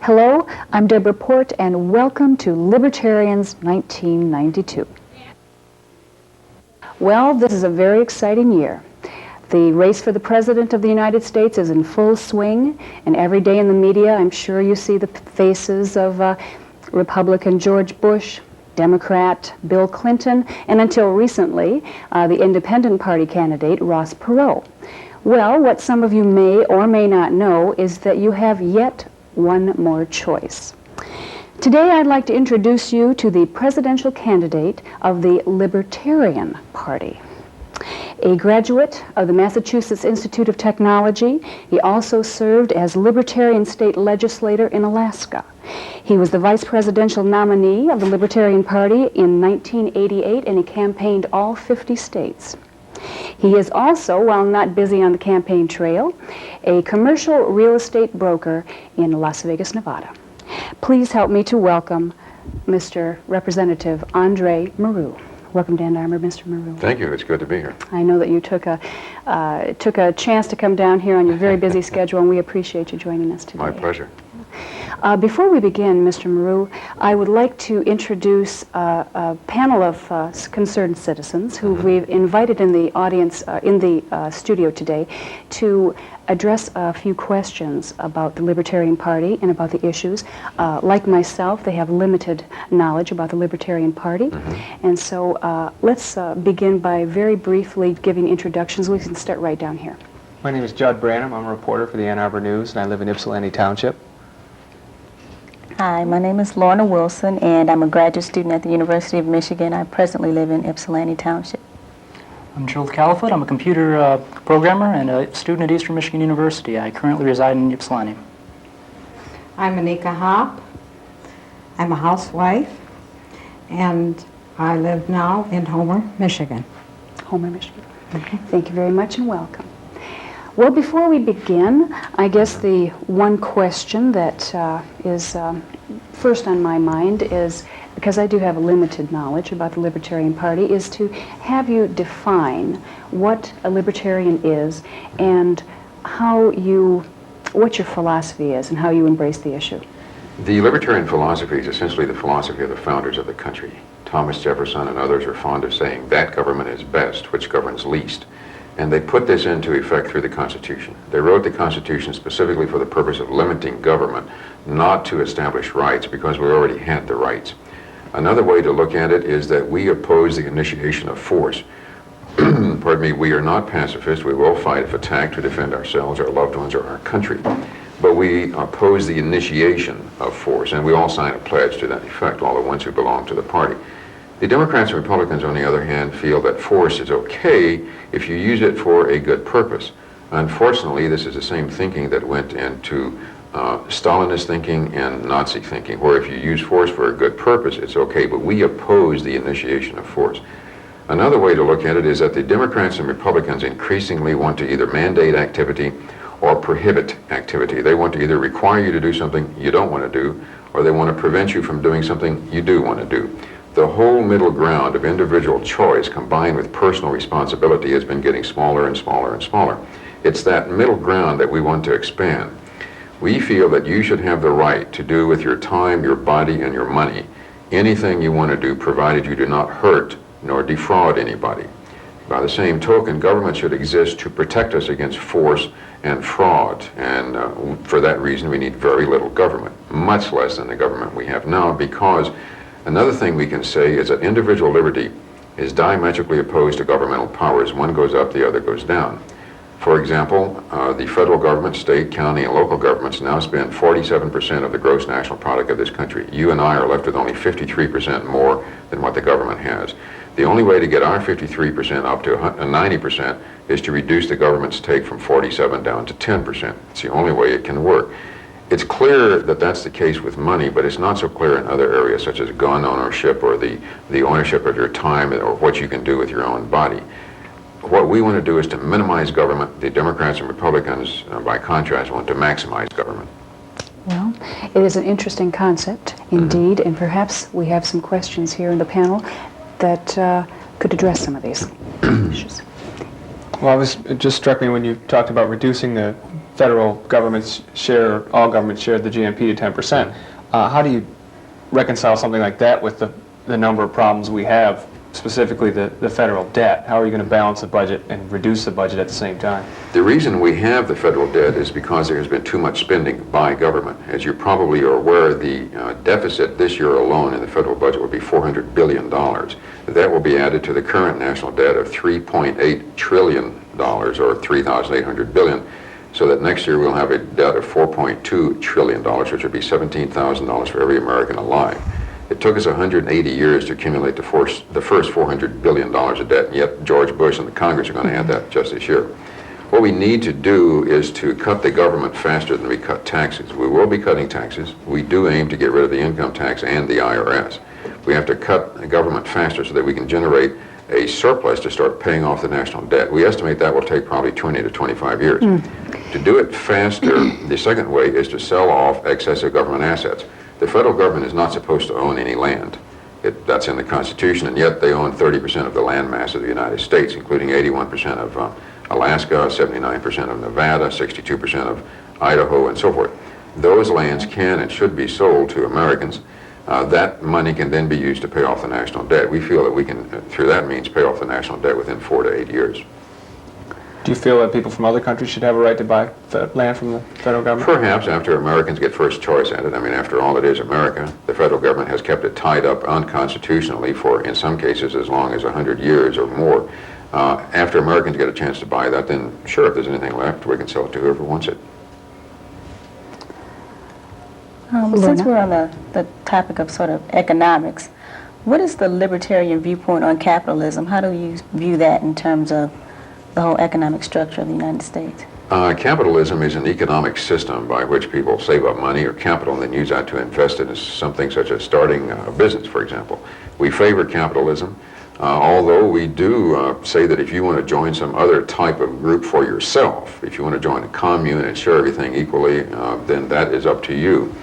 Hello, I'm Deborah Pohrt, and welcome to Libertarians 1992. Well, this is a very exciting year. The race for the President of the United States is in full swing, and every day in the media, I'm sure you see the faces of Republican George Bush, Democrat Bill Clinton, and until recently, the Independent Party candidate Ross Perot. Well, what some of you may or may not know is that you have yet one more choice. Today I'd like to introduce you to the presidential candidate of the Libertarian Party. A graduate of the Massachusetts Institute of Technology, he also served as Libertarian state legislator in Alaska. He was the vice presidential nominee of the Libertarian Party in 1988, and he campaigned all 50 states. He is also, while not busy on the campaign trail, a commercial real estate broker in Las Vegas, Nevada. Please help me to welcome Mr. Representative Andre Marrou. Welcome to Ann Arbor, Mr. Marrou. Thank you. It's good to be here. I know that you took a chance to come down here on your very busy schedule, and we appreciate you joining us today. My pleasure. Before we begin, Mr. Marrou, I would like to introduce a panel of concerned citizens who we've invited in the audience, in the studio today, to address a few questions about the Libertarian Party and about the issues. Like myself, they have limited knowledge about the Libertarian Party. And so let's begin by very briefly giving introductions. We can start right down here. My name is Judd Branham. I'm a reporter for the Ann Arbor News, and I live in Ypsilanti Township. Hi, my name is Lorna Wilson, and I'm a graduate student at the University of Michigan. I presently live in Ypsilanti Township. I'm Gerald Califoot. I'm a computer programmer and a student at Eastern Michigan University. I currently reside in Ypsilanti. I'm Anika Hopp. I'm a housewife, and I live now in Homer, Michigan. Homer, Michigan. Thank you very much and welcome. Well, before we begin, I guess the one question that is first on my mind is, because I do have a limited knowledge about the Libertarian Party, is to have you define what a Libertarian is and what your philosophy is and how you embrace the issue. The Libertarian philosophy is essentially the philosophy of the founders of the country. Thomas Jefferson and others are fond of saying that government is best which governs least. And they put this into effect through the Constitution. They wrote the Constitution specifically for the purpose of limiting government, not to establish rights, because we already had the rights. Another way to look at it is that we oppose the initiation of force. Pardon me, we are not pacifists. We will fight if attacked to defend ourselves, our loved ones, or our country. But we oppose the initiation of force, and we all sign a pledge to that effect, all the ones who belong to the party. The Democrats and Republicans, on the other hand, feel that force is okay if you use it for a good purpose. Unfortunately, this is the same thinking that went into Stalinist thinking and Nazi thinking, where if you use force for a good purpose, it's okay, but we oppose the initiation of force. Another way to look at it is that the Democrats and Republicans increasingly want to either mandate activity or prohibit activity. They want to either require you to do something you don't want to do, or they want to prevent you from doing something you do want to do. The whole middle ground of individual choice combined with personal responsibility has been getting smaller and smaller and smaller. It's that middle ground that we want to expand. We feel that you should have the right to do with your time, your body, and your money anything you want to do, provided you do not hurt nor defraud anybody. By the same token, government should exist to protect us against force and fraud, and for that reason we need very little government, much less than the government we have now, because another thing we can say is that individual liberty is diametrically opposed to governmental powers. One goes up, the other goes down. For example, the federal government, state, county, and local governments now spend 47% of the gross national product of this country. You and I are left with only 53% more than what the government has. The only way to get our 53% up to 90% is to reduce the government's take from 47 down to 10%. It's the only way it can work. It's clear that that's the case with money, but it's not so clear in other areas such as gun ownership or the ownership of your time or what you can do with your own body. What we want to do is to minimize government. The Democrats and Republicans, by contrast, want to maximize government. Well, it is an interesting concept, indeed, and perhaps we have some questions here in the panel that could address some of these issues. Well, it just struck me when you talked about reducing the federal government's share, all governments share the GNP to 10%. How do you reconcile something like that with the number of problems we have, specifically the federal debt? How are you going to balance the budget and reduce the budget at the same time? The reason we have the federal debt is because there has been too much spending by government. As you probably are aware, the deficit this year alone in the federal budget will be $400 billion. That will be added to the current national debt of $3.8 trillion, or 3,800 billion, so that next year we'll have a debt of $4.2 trillion, which would be $17,000 for every American alive. It took us 180 years to accumulate the first $400 billion of debt, and yet George Bush and the Congress are going to add that just this year. What we need to do is to cut the government faster than we cut taxes. We will be cutting taxes. We do aim to get rid of the income tax and the IRS. We have to cut the government faster so that we can generate a surplus to start paying off the national debt. We estimate that will take probably 20 to 25 years. To do it faster, the second way is to sell off excessive government assets. The federal government is not supposed to own any land. That's in the Constitution, and yet they own 30% of the land mass of the United States, including 81% of Alaska, 79% of Nevada, 62% of Idaho, and so forth. Those lands can and should be sold to Americans. That money can then be used to pay off the national debt. We feel that we can, through that means, pay off the national debt within 4 to 8 years. Do you feel that people from other countries should have a right to buy land from the federal government? Perhaps after Americans get first choice at it. I mean, after all, it is America. The federal government has kept it tied up unconstitutionally for, in some cases, as long as 100 years or more. After Americans get a chance to buy that, then sure, if there's anything left, we can sell it to whoever wants it. Since we're on the topic of sort of economics, what is the libertarian viewpoint on capitalism? How do you view that in terms of the whole economic structure of the United States? Capitalism is an economic system by which people save up money or capital and then use that to invest in something such as starting a business, for example. We favor capitalism, although we do say that if you want to join some other type of group for yourself, if you want to join a commune and share everything equally, then that is up to you.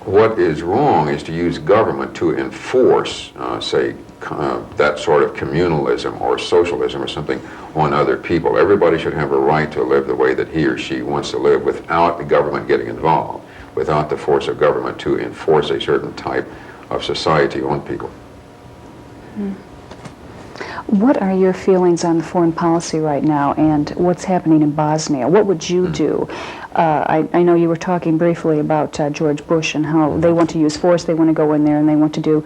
What is wrong is to use government to enforce, that sort of communalism or socialism or something on other people. Everybody should have a right to live the way that he or she wants to live without the government getting involved, without the force of government to enforce a certain type of society on people. What are your feelings on foreign policy right now and what's happening in Bosnia? What would you do? I know you were talking briefly about George Bush and how they want to use force, they want to go in there and they want to do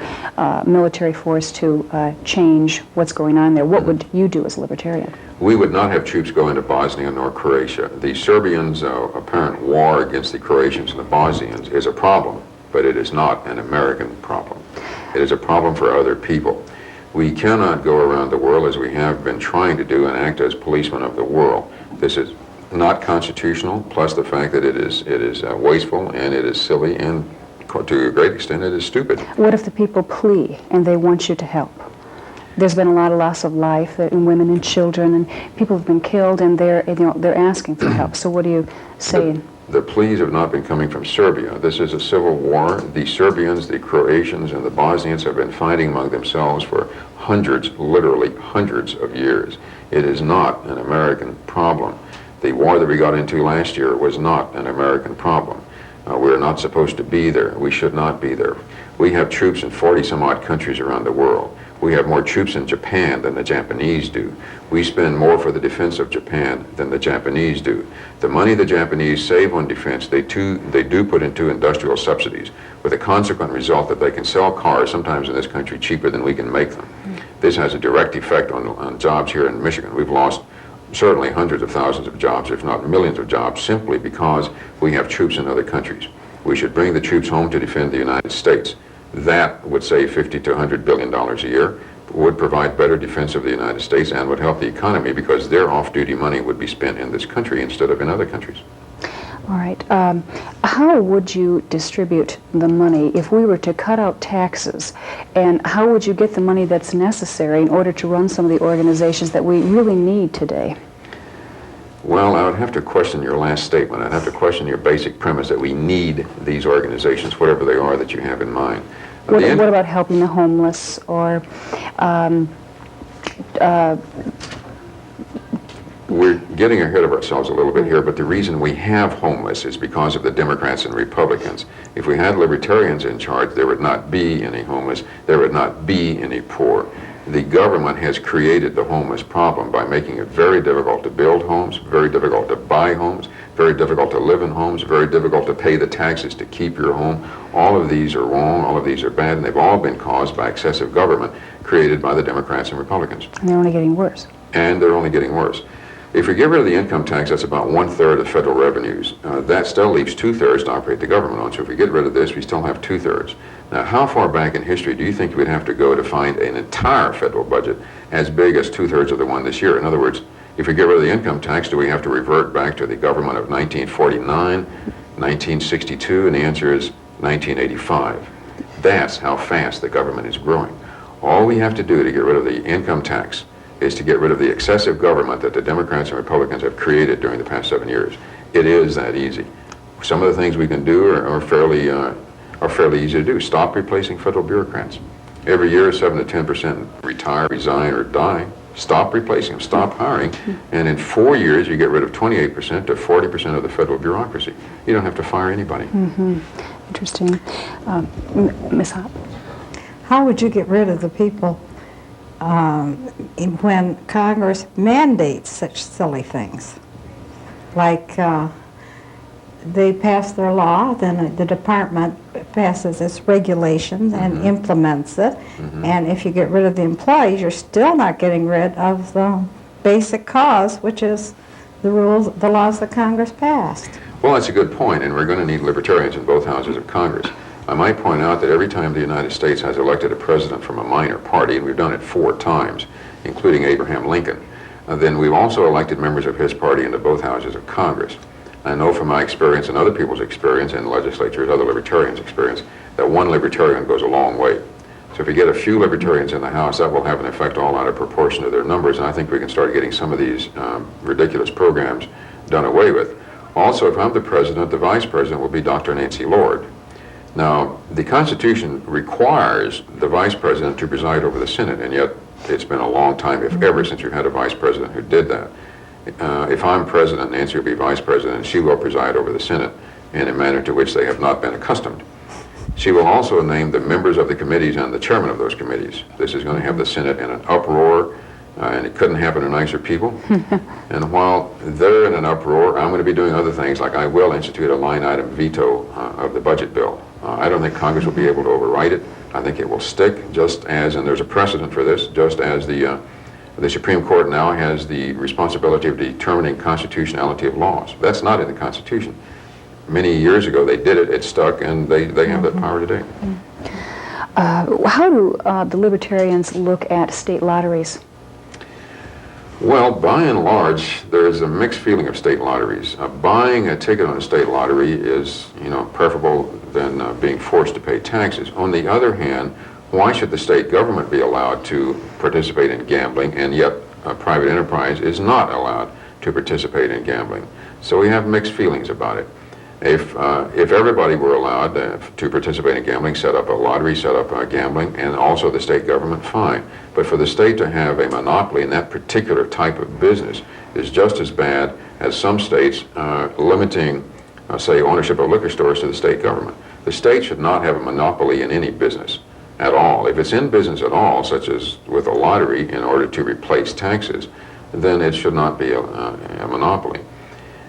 military force to change what's going on there. What would you do as a libertarian? We would not have troops go into Bosnia nor Croatia. The Serbians' apparent war against the Croatians and the Bosnians is a problem, but it is not an American problem. It is a problem for other people. We cannot go around the world as we have been trying to do and act as policemen of the world. This is not constitutional, plus the fact that it is wasteful and it is silly and to a great extent it is stupid. What if the people plea and they want you to help? There's been a lot of loss of life in women and children, and people have been killed, and they're asking for help. So what do you say? The pleas have not been coming from Serbia. This is a civil war. The Serbians, the Croatians, and the Bosnians have been fighting among themselves for hundreds, literally hundreds of years. It is not an American problem. The war that we got into last year was not an American problem. We're not supposed to be there. We should not be there. We have troops in 40-some-odd countries around the world. We have more troops in Japan than the Japanese do. We spend more for the defense of Japan than the Japanese do. The money the Japanese save on defense, they do put into industrial subsidies, with a consequent result that they can sell cars, sometimes in this country, cheaper than we can make them. This has a direct effect on jobs here in Michigan. We've lost certainly hundreds of thousands of jobs, if not millions of jobs, simply because we have troops in other countries. We should bring the troops home to defend the United States. That would save $50 to $100 billion a year, would provide better defense of the United States, and would help the economy because their off-duty money would be spent in this country instead of in other countries. All right. How would you distribute the money if we were to cut out taxes? And how would you get the money that's necessary in order to run some of the organizations that we really need today? Well, I would have to question your last statement. I'd have to question your basic premise that we need these organizations, whatever they are that you have in mind. What about helping the homeless we're getting ahead of ourselves a little bit here, but the reason we have homeless is because of the Democrats and Republicans. If we had Libertarians in charge, there would not be any homeless, there would not be any poor. The government has created the homeless problem by making it very difficult to build homes, very difficult to buy homes, very difficult to live in homes, very difficult to pay the taxes to keep your home. All of these are wrong, all of these are bad, and they've all been caused by excessive government created by the Democrats and Republicans. And they're only getting worse. And they're only getting worse. If we get rid of the income tax, that's about 1/3 of federal revenues. That still leaves 2/3 to operate the government on. So if we get rid of this, we still have 2/3. Now, how far back in history do you think we'd have to go to find an entire federal budget as big as 2/3 of the one this year? In other words, if we get rid of the income tax, do we have to revert back to the government of 1949, 1962? And the answer is 1985. That's how fast the government is growing. All we have to do to get rid of the income tax is to get rid of the excessive government that the Democrats and Republicans have created during the past 7 years. It is that easy. Some of the things we can do are fairly easy to do. Stop replacing federal bureaucrats. Every year, 7 to 10% retire, resign, or die. Stop replacing them. Stop hiring. And in 4 years, you get rid of 28% to 40% of the federal bureaucracy. You don't have to fire anybody. Interesting. Ms. Hopp? How would you get rid of the people when Congress mandates such silly things? Like they pass their law, then the department passes its regulations and implements it. And if you get rid of the employees, you're still not getting rid of the basic cause, which is the rules, the laws that Congress passed. Well, that's a good point, and we're going to need libertarians in both houses of Congress. I might point out that every time the United States has elected a president from a minor party, and we've done it 4 times, including Abraham Lincoln, then we've also elected members of his party into both houses of Congress. I know from my experience and other people's experience in legislatures, other libertarians' experience, that one libertarian goes a long way. So if you get a few libertarians in the House, that will have an effect all out of proportion to their numbers, and I think we can start getting some of these ridiculous programs done away with. Also, if I'm the president, the vice president will be Dr. Nancy Lord. Now, the Constitution requires the vice president to preside over the Senate, and yet it's been a long time, if ever, since we've had a vice president who did that. If I'm president, Nancy will be vice president, and she will preside over the Senate in a manner to which they have not been accustomed. She will also name the members of the committees and the chairman of those committees. This is going to have the Senate in an uproar, and it couldn't happen to nicer people. And while they're in an uproar, I'm going to be doing other things, like I will institute a line-item veto of the budget bill. I don't think Congress will be able to override it. I think it will stick, just as, and there's a precedent for this, just as the Supreme Court now has the responsibility of determining constitutionality of laws. That's not in the Constitution. Many years ago they did it, it stuck, and they have that power today. How do the Libertarians look at state lotteries? Well, by and large, there's a mixed feeling of state lotteries. Buying a ticket on a state lottery is, preferable than being forced to pay taxes. On the other hand, why should the state government be allowed to participate in gambling, and yet a private enterprise is not allowed to participate in gambling? So we have mixed feelings about it. If everybody were allowed to participate in gambling, set up a lottery, set up gambling, and also the state government, fine. But for the state to have a monopoly in that particular type of business is just as bad as some states limiting, say, ownership of liquor stores to the state government. The state should not have a monopoly in any business at all. If it's in business at all, such as with a lottery in order to replace taxes, then it should not be a monopoly.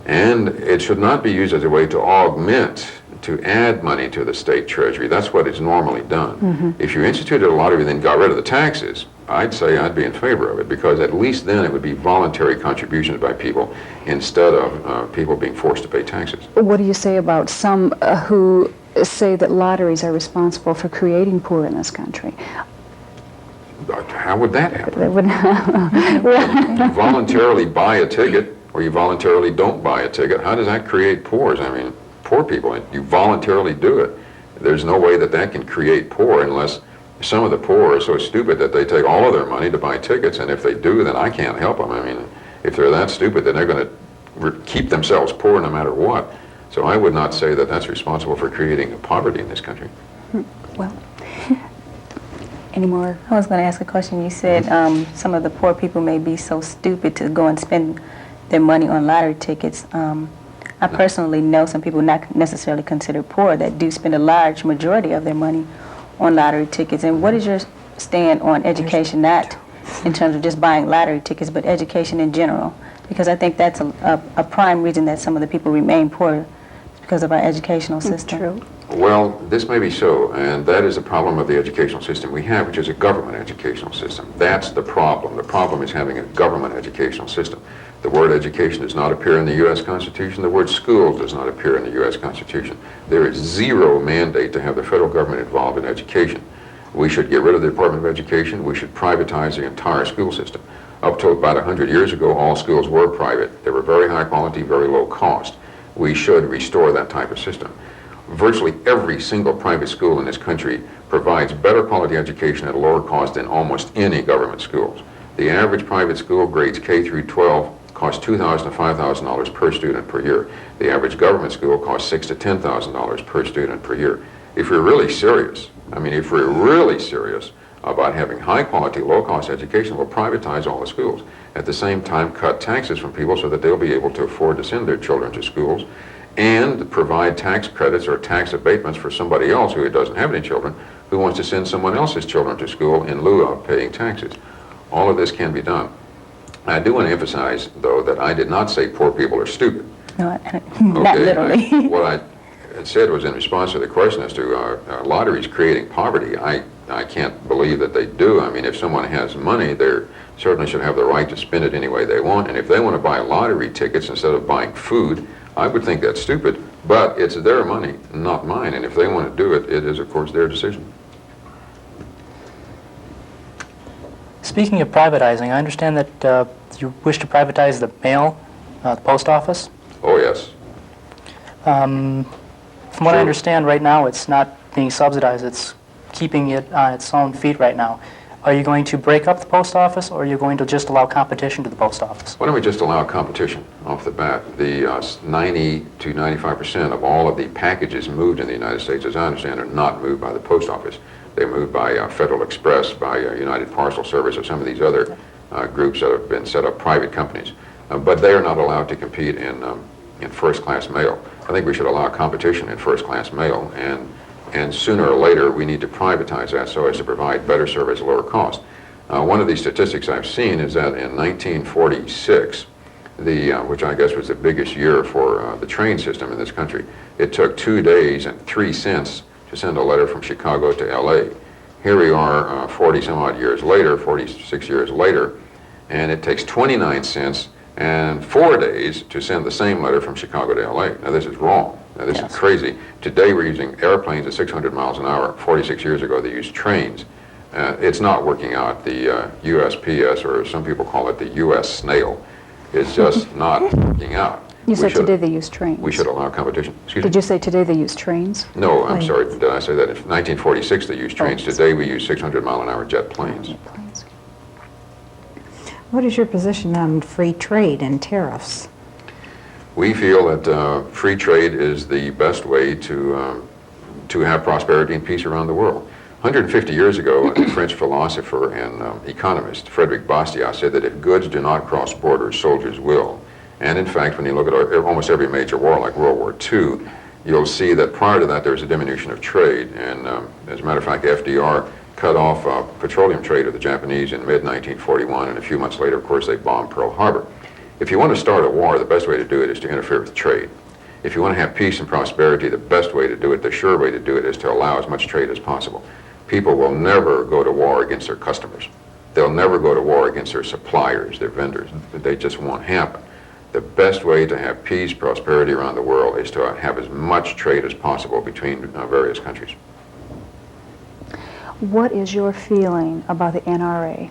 And it should not be used as a way to augment, to add money to the state treasury. That's what is normally done. If you instituted a lottery and then got rid of the taxes, I'd say I'd be in favor of it, because at least then it would be voluntary contributions by people instead of people being forced to pay taxes. What do you say about some who say that lotteries are responsible for creating poor in this country? How would that happen? They would You voluntarily buy a ticket, or you voluntarily don't buy a ticket. How does that create poor? I mean, poor people, you voluntarily do it. There's no way that that can create poor unless some of the poor are so stupid that they take all of their money to buy tickets, and if they do, then I can't help them. I mean, if they're that stupid, then they're going to keep themselves poor no matter what. So I would not say that that's responsible for creating poverty in this country. Well, any more? I was going to ask a question. You said some of the poor people may be so stupid to go and spend their money on lottery tickets. I personally know some people not necessarily considered poor that do spend a large majority of their money on lottery tickets. And what is your stand on education, not in terms of just buying lottery tickets, but education in general? Because I think that's a prime reason that some of the people remain poor is because of our educational system. True. Well, this may be so, and that is the problem of the educational system we have, which is a government educational system. That's the problem. The problem is having a government educational system. The word education does not appear in the U.S. Constitution. The word school does not appear in the U.S. Constitution. There is zero mandate to have the federal government involved in education. We should get rid of the Department of Education. We should privatize the entire school system. Up to about 100 years ago, all schools were private. They were very high quality, very low cost. We should restore that type of system. Virtually every single private school in this country provides better quality education at a lower cost than almost any government schools. The average private school, grades K through 12, costs $2,000 to $5,000 per student per year. The average government school costs $6,000 to $10,000 per student per year. If we're really serious, if we're really serious about having high quality, low cost education, we'll privatize all the schools. At the same time, cut taxes from people so that they'll be able to afford to send their children to schools, and provide tax credits or tax abatements for somebody else who doesn't have any children, who wants to send someone else's children to school in lieu of paying taxes. All of this can be done. I do want to emphasize, though, that I did not say poor people are stupid. No, not literally. What I said was in response to the question as to lotteries creating poverty. I can't believe that they do. If someone has money, they certainly should have the right to spend it any way they want. And if they want to buy lottery tickets instead of buying food, I would think that's stupid, but it's their money, not mine, and if they want to do it, it is, of course, their decision. Speaking of privatizing, I understand that you wish to privatize the mail, the post office. Oh, yes. From what I understand right now, it's not being subsidized, it's keeping it on its own feet right now. Are you going to break up the post office, or are you going to just allow competition to the post office? Why don't we just allow competition off the bat? The 90 to 95% of all of the packages moved in the United States, as I understand, are not moved by the post office. They're moved by Federal Express, by United Parcel Service, or some of these other groups that have been set up, private companies. But they are not allowed to compete in first-class mail. I think we should allow competition in first-class mail, and sooner or later we need to privatize that so as to provide better service at lower cost. One of the statistics I've seen is that in 1946, which I guess was the biggest year for the train system in this country, it took 2 days and 3 cents to send a letter from Chicago to LA. Here we are 40 some odd years later, 46 years later, and it takes 29 cents and 4 days to send the same letter from Chicago to LA. Now this is wrong. Now this is crazy. Today we're using airplanes at 600 miles an hour. 46 years ago they used trains. It's not working out. The USPS, or some people call it the US snail, is just not working out. You said today they use trains. We should allow competition. Excuse Did me? you say today they use trains? No, I'm sorry. Did I say that? In 1946 they used trains. Today we use 600-mile-an-hour jet planes. What is your position on free trade and tariffs? We feel that free trade is the best way to have prosperity and peace around the world. 150 years ago, a French philosopher and economist, Frederick Bastiat, said that if goods do not cross borders, soldiers will. And in fact, when you look at almost every major war, like World War II, you'll see that prior to that there was a diminution of trade. And as a matter of fact, FDR cut off petroleum trade of the Japanese in mid-1941, and a few months later, of course, they bombed Pearl Harbor. If you want to start a war, the best way to do it is to interfere with trade. If you want to have peace and prosperity, the best way to do it, the sure way to do it, is to allow as much trade as possible. People will never go to war against their customers. They'll never go to war against their suppliers, their vendors. They just won't happen. The best way to have peace, prosperity around the world is to have as much trade as possible between various countries. What is your feeling about the NRA?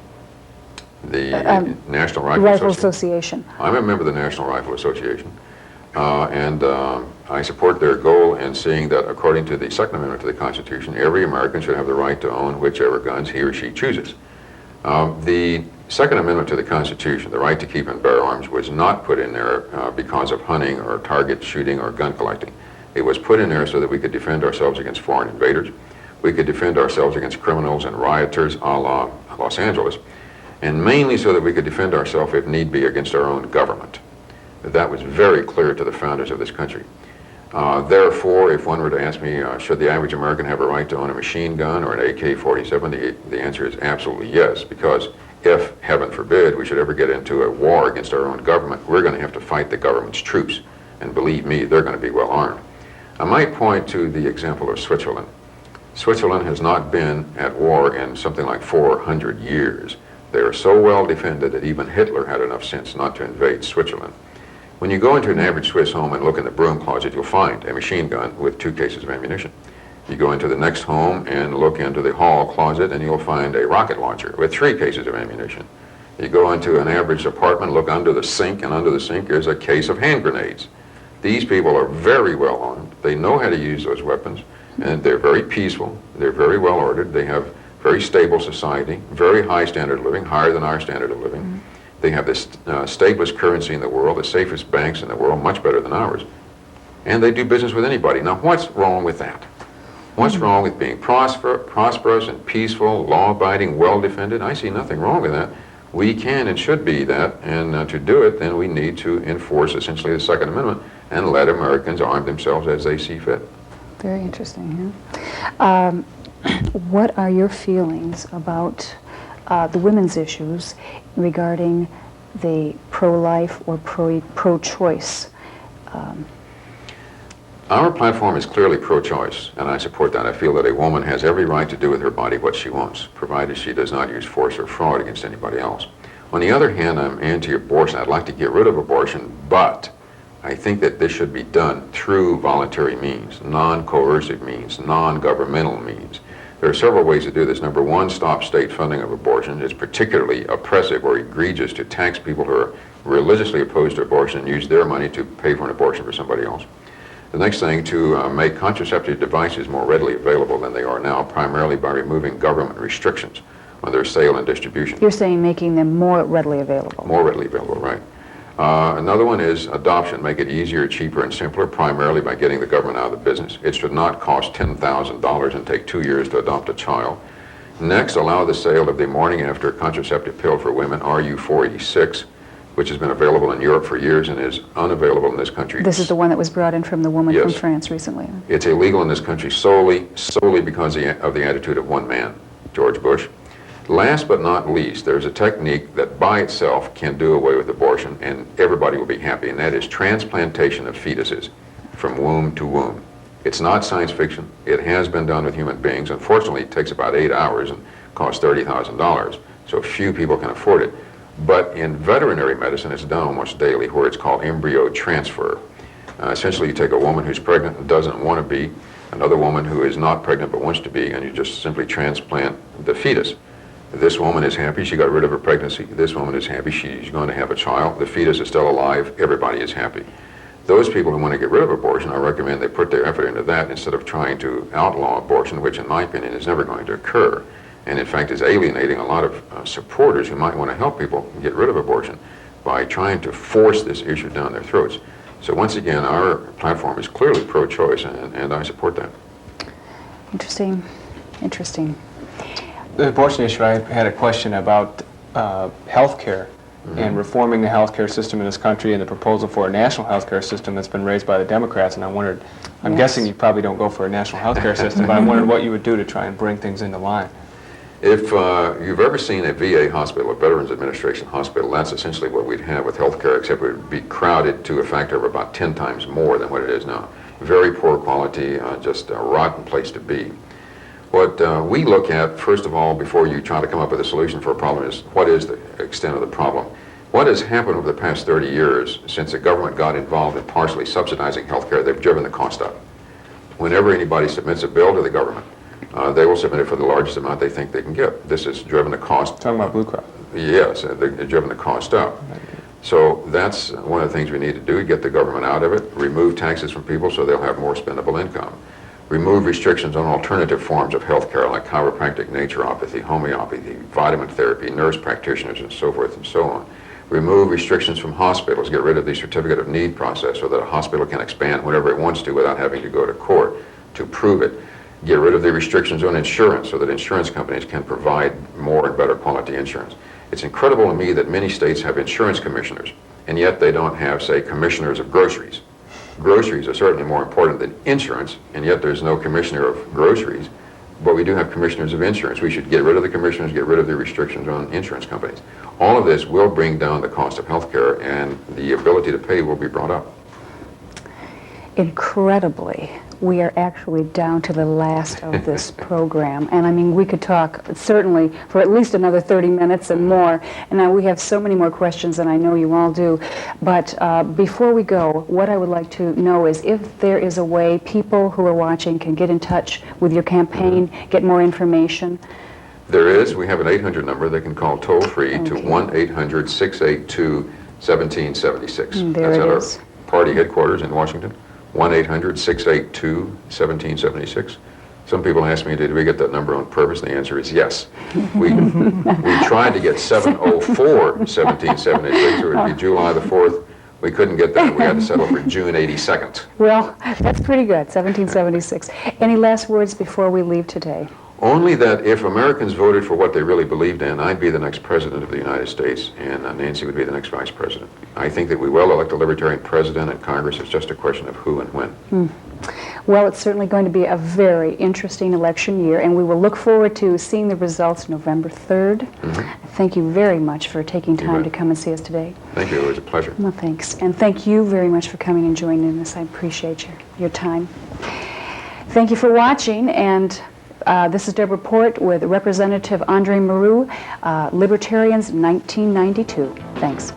The National Rifle Association. I'm a member of the National Rifle Association, and I support their goal in seeing that, according to the Second Amendment to the Constitution, every American should have the right to own whichever guns he or she chooses. The Second Amendment to the Constitution, the right to keep and bear arms, was not put in there because of hunting or target shooting or gun collecting. It was put in there so that we could defend ourselves against foreign invaders. We could defend ourselves against criminals and rioters a la Los Angeles, and mainly so that we could defend ourselves, if need be, against our own government. That was very clear to the founders of this country. Therefore, if one were to ask me, should the average American have a right to own a machine gun or an AK-47, the answer is absolutely yes, because if, heaven forbid, we should ever get into a war against our own government, we're going to have to fight the government's troops. And believe me, they're going to be well armed. I might point to the example of Switzerland. Switzerland has not been at war in something like 400 years. They are so well defended that even Hitler had enough sense not to invade Switzerland. When you go into an average Swiss home and look in the broom closet, you'll find a machine gun with 2 cases of ammunition. You go into the next home and look into the hall closet and you'll find a rocket launcher with 3 cases of ammunition. You go into an average apartment, look under the sink, and under the sink is a case of hand grenades. These people are very well armed. They know how to use those weapons, and they're very peaceful. They're very well ordered. They have very stable society, very high standard of living, higher than our standard of living. They have the stablest currency in the world, the safest banks in the world, much better than ours. And they do business with anybody. Now, what's wrong with that? What's wrong with being prosperous and peaceful, law-abiding, well-defended? I see nothing wrong with that. We can and should be that, and to do it, then we need to enforce essentially the Second Amendment and let Americans arm themselves as they see fit. Very interesting, yeah. What are your feelings about the women's issues regarding the pro-life or pro-choice? Our platform is clearly pro-choice, and I support that. I feel that a woman has every right to do with her body what she wants, provided she does not use force or fraud against anybody else. On the other hand, I'm anti-abortion. I'd like to get rid of abortion, but I think that this should be done through voluntary means, non-coercive means, non-governmental means. There are several ways to do this. Number one, stop state funding of abortion. It's particularly oppressive or egregious to tax people who are religiously opposed to abortion and use their money to pay for an abortion for somebody else. The next thing, to make contraceptive devices more readily available than they are now, primarily by removing government restrictions on their sale and distribution. You're saying making them more readily available. More readily available, right. Another one is adoption. Make it easier, cheaper, and simpler, primarily by getting the government out of the business. It should not cost $10,000 and take 2 years to adopt a child. Next, allow the sale of the morning after contraceptive pill for women, RU486, which has been available in Europe for years and is unavailable in this country. This is the one that was brought in from the woman Yes. from France recently. It's illegal in this country solely because of the attitude of one man, George Bush. Last but not least, there's a technique that by itself can do away with abortion and everybody will be happy, and that is transplantation of fetuses from womb to womb. It's not science fiction. It has been done with human beings. Unfortunately, it takes about 8 hours and costs $30,000, so few people can afford it. But in veterinary medicine, it's done almost daily, where it's called embryo transfer. Essentially, you take a woman who's pregnant and doesn't want to be, another woman who is not pregnant but wants to be, and you just simply transplant the fetus. This woman is happy, she got rid of her pregnancy. This woman is happy, she's going to have a child. The fetus is still alive, everybody is happy. Those people who want to get rid of abortion, I recommend they put their effort into that instead of trying to outlaw abortion, which in my opinion is never going to occur. And in fact is alienating a lot of supporters who might want to help people get rid of abortion by trying to force this issue down their throats. So once again, our platform is clearly pro-choice, and I support that. Interesting. Interesting. The abortion issue, I had a question about health care and reforming the health care system in this country and the proposal for a national health care system that's been raised by the Democrats. And I wondered, I'm guessing you probably don't go for a national health care system, but I wondered what you would do to try and bring things into line. If you've ever seen a VA hospital, a Veterans Administration hospital, that's essentially what we'd have with health care, except it would be crowded to a factor of about 10 times more than what it is now. Very poor quality, just a rotten place to be. What we look at, first of all, before you try to come up with a solution for a problem, is what is the extent of the problem. What has happened over the past 30 years since the government got involved in partially subsidizing health care? They've driven the cost up. Whenever anybody submits a bill to the government, they will submit it for the largest amount they think they can get. This has driven the cost. Talking about Blue Cross. Yes, they've driven the cost up. So that's one of the things we need to do, get the government out of it, remove taxes from people so they'll have more spendable income. Remove restrictions on alternative forms of health care like chiropractic, naturopathy, homeopathy, vitamin therapy, nurse practitioners, and so forth and so on. Remove restrictions from hospitals, get rid of the certificate of need process so that a hospital can expand whenever it wants to without having to go to court to prove it. Get rid of the restrictions on insurance so that insurance companies can provide more and better quality insurance. It's incredible to me that many states have insurance commissioners and yet they don't have, say, commissioners of groceries. Groceries are certainly more important than insurance, and yet there's no commissioner of groceries, but we do have commissioners of insurance. We should get rid of the commissioners, get rid of the restrictions on insurance companies. All of this will bring down the cost of health care, and the ability to pay will be brought up. Incredibly, we are actually down to the last of this program. And I mean, we could talk certainly for at least another 30 minutes and more. And now we have so many more questions, and I know you all do. But before we go, what I would like to know is if there is a way people who are watching can get in touch with your campaign, get more information. There is. We have an 800 number they can call toll-free to 1-800-682-1776. There That's it at is. our party headquarters in Washington. 1-800-682-1776. Some people ask me, did we get that number on purpose? And the answer is yes. We tried to get 704-1776, or it would be July the 4th. We couldn't get that. We had to settle for June 82nd. Well, that's pretty good, 1776. Any last words before we leave today? Only that if Americans voted for what they really believed in, I'd be the next president of the United States, and Nancy would be the next vice president. I think that we will elect a Libertarian president and Congress. It's just a question of who and when. Well, it's certainly going to be a very interesting election year, and we will look forward to seeing the results November 3rd. Thank you very much for taking time to come and see us today. Thank you. It was a pleasure. Well, thanks. And thank you very much for coming and joining us. I appreciate your time. Thank you for watching, and this is Deborah Pohrt with Representative Andre Marrou, Libertarians 1992. Thanks.